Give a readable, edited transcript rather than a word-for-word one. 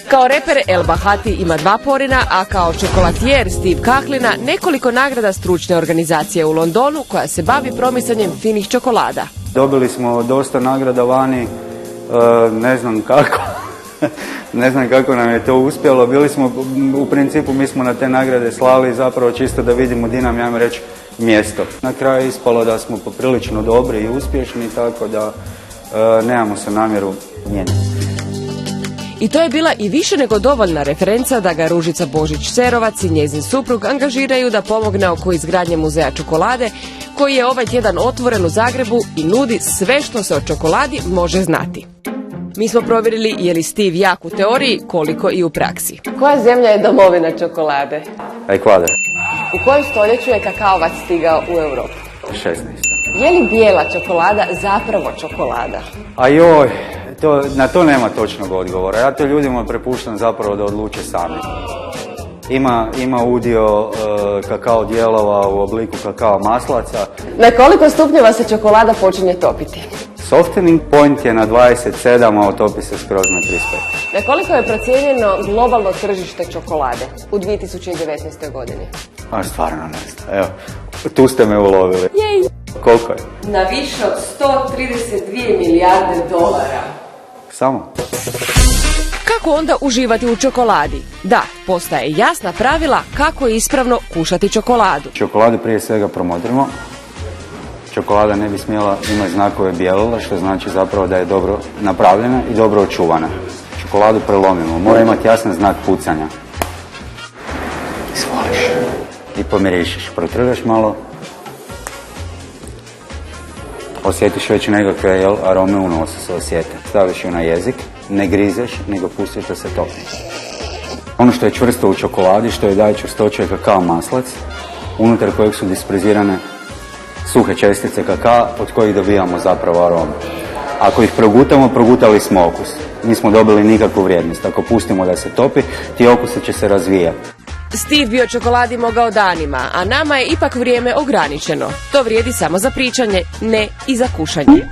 Kao reper El Bahati ima 2 porina, a kao čokolatijer Steve Kahlina nekoliko nagrada stručne organizacije u Londonu koja se bavi promicanjem finih čokolada. Dobili smo dosta nagrada vani, ne znam kako. Ne znam kako nam je to uspjelo. Bili smo, u principu mi smo na te nagrade slali zapravo čisto da vidimo di nam, ajmo reći, mjesto. Na kraju je ispalo da smo poprilično dobri i uspješni, tako da nemamo se namjeru mijenjati. I to je bila i više nego dovoljna referenca da ga Ružica Božić-Cerovac i njezin suprug angažiraju da pomogne oko izgradnje muzeja čokolade, koji je ovaj tjedan otvoren u Zagrebu i nudi sve što se o čokoladi može znati. Mi smo provjerili je li Steve jak u teoriji, koliko i u praksi. Koja zemlja je domovina čokolade? Ekvador. U kojem stoljeću je kakaovac stigao u Europu? 16. Je li bijela čokolada zapravo čokolada? A joj, na to nema točnog odgovora. Ja to ljudima prepuštam zapravo da odluče sami. Ima udio kakao dijelova u obliku kakao maslaca. Na koliko stupnjeva se čokolada počinje topiti? Softening point je na 27, a otopi se skroz na 35. Na koliko je procijenjeno globalno tržište čokolade u 2019. godini? A stvarno ne znam. Evo, tu ste me ulovili. Jej! Koliko je? Na više od 132 milijarde dolara. Samo? Kako onda uživati u čokoladi? Da, postaje jasna pravila kako je ispravno kušati čokoladu. Čokoladu prije svega promotrimo. Čokolada ne bi smjela imati znakove bijelila, što znači zapravo da je dobro napravljena i dobro očuvana. Čokoladu prelomimo, mora imati jasan znak pucanja. Izvoliš. I pomirišiš, protrgaš malo. Osjetiš već nekakve arome u nosu se osjete. Staviš ju na jezik, ne grizeš, nego pustiš da se topi. Ono što je čvrsto u čokoladi, što je daje čvrstoću je kakao maslac, unutar kojeg su disperzirane suhe čestice kakao od kojih dobijamo zapravo aromu. Ako ih progutamo, progutali smo okus. Nismo dobili nikakvu vrijednost. Ako pustimo da se topi, ti okusi će se razvijati. Steve bi o čokoladi mogao danima, a nama je ipak vrijeme ograničeno. To vrijedi samo za pričanje, ne i za kušanje.